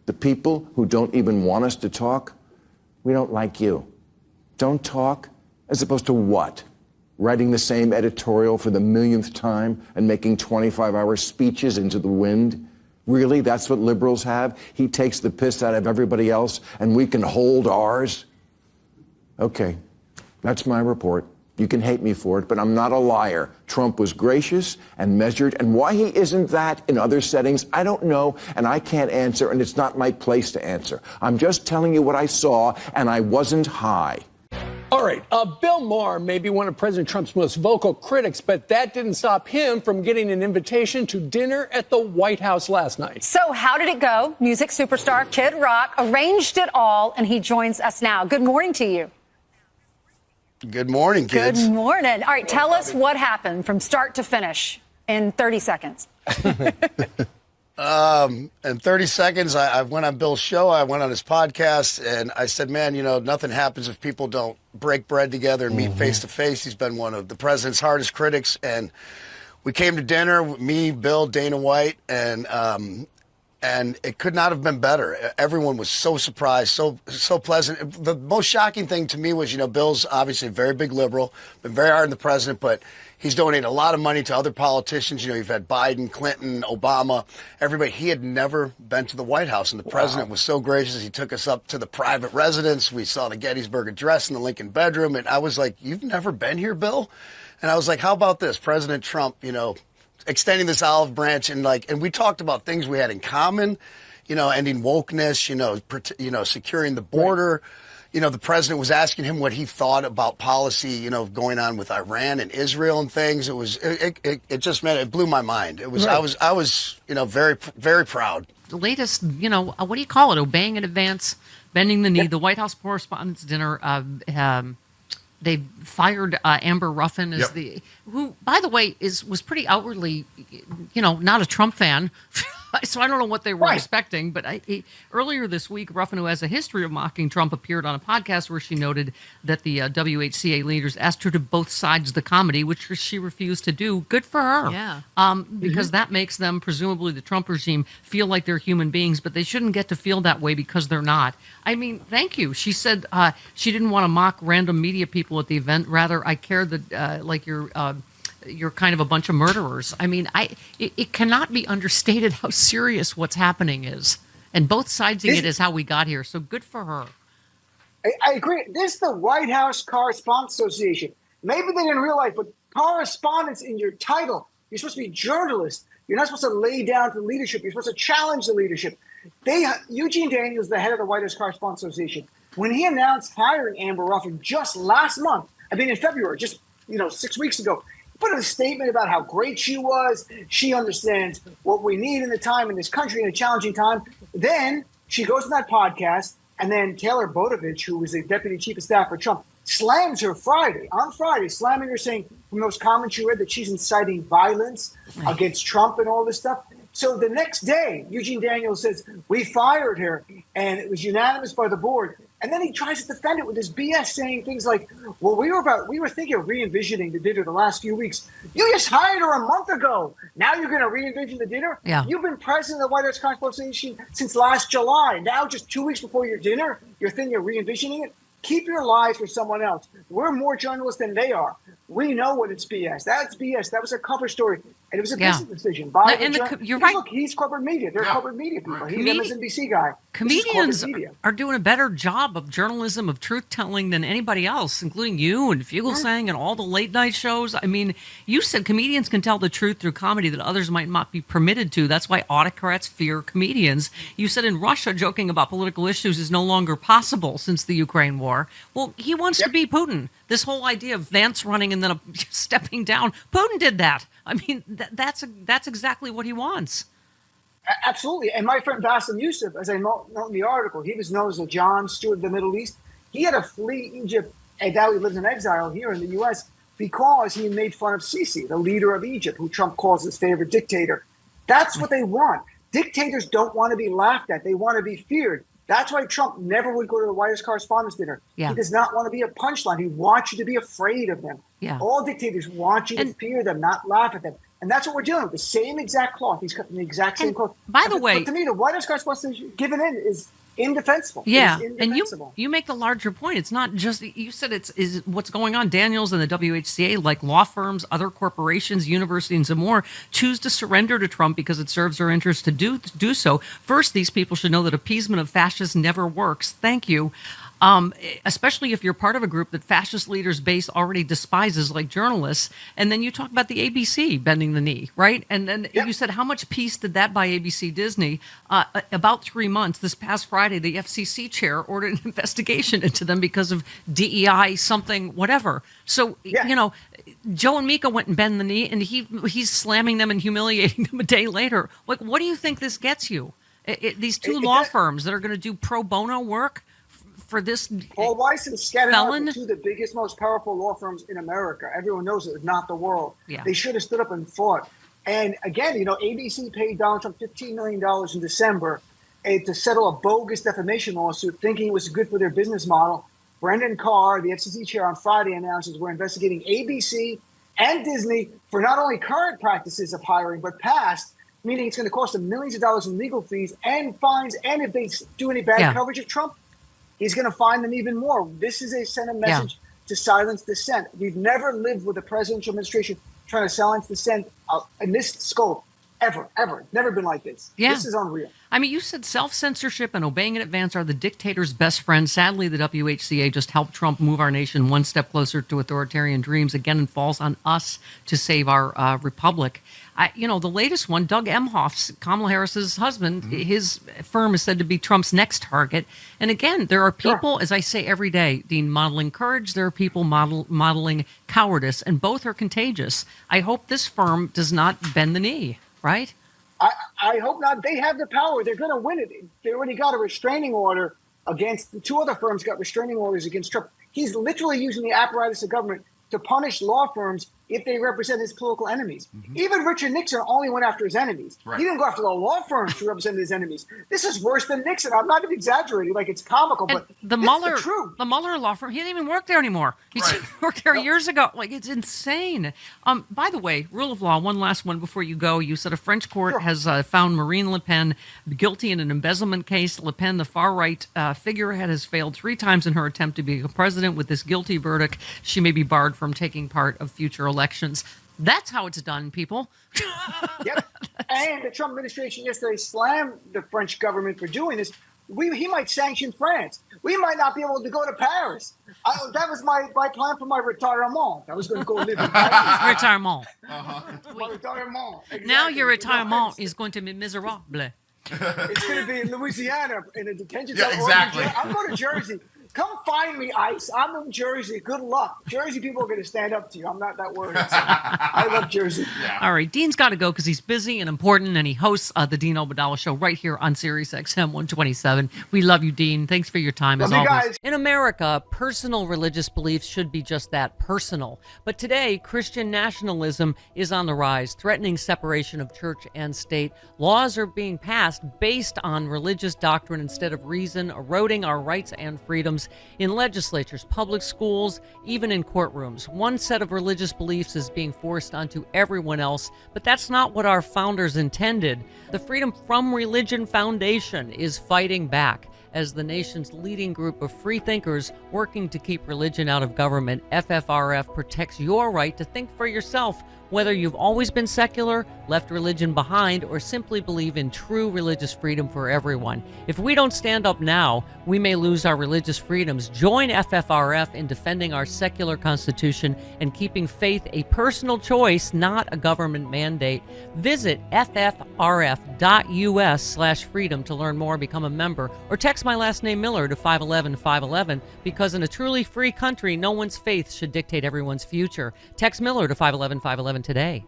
The people who don't even want us to talk, we don't like you. Don't talk, as opposed to what? Writing the same editorial for the millionth time and making 25-hour speeches into the wind? Really, that's what liberals have? He takes the piss out of everybody else and we can hold ours? Okay, that's my report. You can hate me for it, but I'm not a liar. Trump was gracious and measured, and why he isn't that in other settings, I don't know, and I can't answer, and it's not my place to answer. I'm just telling you what I saw, and I wasn't high. All right, Bill Maher may be one of President Trump's most vocal critics, but that didn't stop him from getting an invitation to dinner at the White House last night. So how did it go? Music superstar Kid Rock arranged it all, and he joins us now. Good morning to you. Good morning, kids. Good morning. All right, tell us what happened from start to finish in 30 seconds. In 30 seconds, I went on Bill's show. I went on his podcast, and I said, man, you know, nothing happens if people don't break bread together and meet face to face. He's been one of the president's hardest critics, and we came to dinner, me, Bill, Dana White, and it could not have been better. Everyone was so surprised, so pleasant. The most shocking thing to me was, you know, Bill's obviously a very big liberal, been very hard on the president, but he's donated a lot of money to other politicians. You know, you've had Biden, Clinton, Obama, everybody. He had never been to the White House, and the president was so gracious. He took us up to the private residence. We saw the Gettysburg Address in the Lincoln bedroom, and I was like, you've never been here, Bill? And I was like, how about this? President Trump, you know, extending this olive branch, and we talked about things we had in common, you know, ending wokeness, you know, securing the border. Right. You know, the president was asking him what he thought about policy, you know, going on with Iran and Israel and things. It just meant it blew my mind. It was right. I was you know, very, very proud. The latest, you know, what do you call it? Obeying in advance, bending the knee. Yep. The White House Correspondents' Dinner. They fired Amber Ruffin as who, by the way, was pretty outwardly, you know, not a Trump fan. So I don't know what they were expecting. But earlier this week, Ruffin, who has a history of mocking Trump, appeared on a podcast where she noted that the WHCA leaders asked her to both sides of the comedy, which she refused to do. Good for her. Yeah. Because that makes them, presumably the Trump regime, feel like they're human beings, but they shouldn't get to feel that way because they're not. I mean, thank you. She said she didn't want to mock random media people at the event. Rather, I care that like you're kind of a bunch of murderers. I mean, it cannot be understated how serious what's happening is. And both siding it is how we got here. So good for her. I agree. This is the White House Correspondents Association. Maybe they didn't realize, but correspondence in your title. You're supposed to be journalists. You're not supposed to lay down to leadership. You're supposed to challenge the leadership. Eugene Daniels, the head of the White House Correspondents Association, when he announced hiring Amber Ruffin just last month, in February, just 6 weeks ago, put in a statement about how great she was. She understands what we need in the time in this country in a challenging time. Then she goes to that podcast, and then Taylor Bodovich, who was the deputy chief of staff for Trump, slams her on Friday, slamming her, saying from those comments you read that she's inciting violence against Trump and all this stuff. So the next day, Eugene Daniels says, we fired her, and it was unanimous by the board. And then he tries to defend it with this BS, saying things like, well, we were thinking of re-envisioning the dinner the last few weeks. You just hired her a month ago. Now you're going to re-envision the dinner? Yeah. You've been president of the White House Correspondents Association since last July. Now, just 2 weeks before your dinner, you're thinking of re-envisioning it? Keep your lies for someone else. We're more journalists than they are. We know what it's BS. That's BS. That was a cover story. And it was a business decision. You're right. Look, he's corporate media. They're corporate media people. He's an MSNBC guy. Comedians are doing a better job of journalism, of truth-telling than anybody else, including you and Fugelsang and all the late-night shows. I mean, you said comedians can tell the truth through comedy that others might not be permitted to. That's why autocrats fear comedians. You said in Russia, joking about political issues is no longer possible since the Ukraine war. Well, he wants to be Putin. This whole idea of Vance running and then stepping down, Putin did that. I mean, that's exactly what he wants. Absolutely. And my friend Bassem Youssef, as I note in the article, he was known as the John Stewart of the Middle East. He had to flee Egypt, and now he lives in exile here in the U.S. because he made fun of Sisi, the leader of Egypt, who Trump calls his favorite dictator. That's what they want. Dictators don't want to be laughed at. They want to be feared. That's why Trump never would go to the White House Correspondents' Dinner. Yeah. He does not want to be a punchline. He wants you to be afraid of them. Yeah. All dictators want you to fear them, not laugh at them. And that's what we're dealing with, the same exact cloth. He's cut from the exact same cloth. By the way, but to me, the White House correspondent given in is indefensible. Yeah, It is and indefensible. you make the larger point. It's not just, you said is what's going on. Daniels and the WHCA, like law firms, other corporations, universities, and more, choose to surrender to Trump because it serves their interest to do so. First, these people should know that appeasement of fascists never works. Thank you. Especially if you're part of a group that fascist leaders' base already despises, like journalists. And then you talk about the ABC bending the knee, right? And then you said, how much peace did that buy ABC Disney? About 3 months. This past Friday, the FCC chair ordered an investigation into them because of DEI something, whatever. So, Joe and Mika went and bend the knee, and he's slamming them and humiliating them a day later. Like, what do you think this gets you? These two law firms that are going to do pro bono work for this Paul Weiss and Skadden felon? are two of the biggest, most powerful law firms in America. Everyone knows it, not the world. Yeah. They should have stood up and fought. And again, ABC paid Donald Trump $15 million in December to settle a bogus defamation lawsuit, thinking it was good for their business model. Brendan Carr, the FCC chair, on Friday announces we're investigating ABC and Disney for not only current practices of hiring, but past, meaning it's going to cost them millions of dollars in legal fees and fines. And if they do any bad coverage of Trump, he's going to fine them even more. This is a send a message to silence dissent. We've never lived with a presidential administration trying to silence dissent in this scope, ever. Never been like this. Yeah. This is unreal. I mean, you said self-censorship and obeying in advance are the dictator's best friend. Sadly, the WHCA just helped Trump move our nation one step closer to authoritarian dreams again, and falls on us to save our republic. The latest one, Doug Emhoff, Kamala Harris's husband, his firm is said to be Trump's next target. And again, there are people, as I say every day, Dean, modeling courage. There are people modeling cowardice, and both are contagious. I hope this firm does not bend the knee, right? I hope not. They have the power. They're going to win it. They already got a restraining order against the two other firms, got restraining orders against Trump. He's literally using the apparatus of government to punish law firms if they represent his political enemies. Even Richard Nixon only went after his enemies. Right. He didn't go after the law firms who represented his enemies. This is worse than Nixon. I'm not even exaggerating, like it's comical, and but the Mueller law firm, he didn't even work there anymore. He worked there years ago. Like, it's insane. By the way, rule of law, one last one before you go. You said a French court has found Marine Le Pen guilty in an embezzlement case. Le Pen, the far-right figurehead, has failed 3 times in her attempt to be a president. With this guilty verdict, she may be barred from taking part of future elections. That's how it's done, people. Yep. And the Trump administration yesterday slammed the French government for doing this. He might sanction France. We might not be able to go to Paris. That was my plan for my retirement. I was going to go live in Paris. Retirement. My retirement. Exactly. Now your retirement is going to be miserable. It's going to be in Louisiana in a detention center. Yeah, exactly. I'm going to Jersey. Come find me, ICE. I'm in Jersey. Good luck. Jersey people are going to stand up to you. I'm not that worried. So I love Jersey. Yeah. All right. Dean's got to go because he's busy and important, and he hosts the Dean Obadala Show right here on Sirius XM 127. We love you, Dean. Thanks for your time, as always. Guys. In America, personal religious beliefs should be just that, personal. But today, Christian nationalism is on the rise, threatening separation of church and state. Laws are being passed based on religious doctrine instead of reason, eroding our rights and freedoms in legislatures, public schools, even in courtrooms. One set of religious beliefs is being forced onto everyone else, but that's not what our founders intended. The Freedom from Religion Foundation is fighting back as the nation's leading group of free thinkers working to keep religion out of government. FFRF protects your right to think for yourself, whether you've always been secular, left religion behind, or simply believe in true religious freedom for everyone. If we don't stand up now, we may lose our religious freedoms. Join FFRF in defending our secular constitution and keeping faith a personal choice, not a government mandate. Visit ffrf.us/freedom to learn more, become a member, or text my last name Miller to 511-511, because in a truly free country, no one's faith should dictate everyone's future. Text Miller to 511-511 today.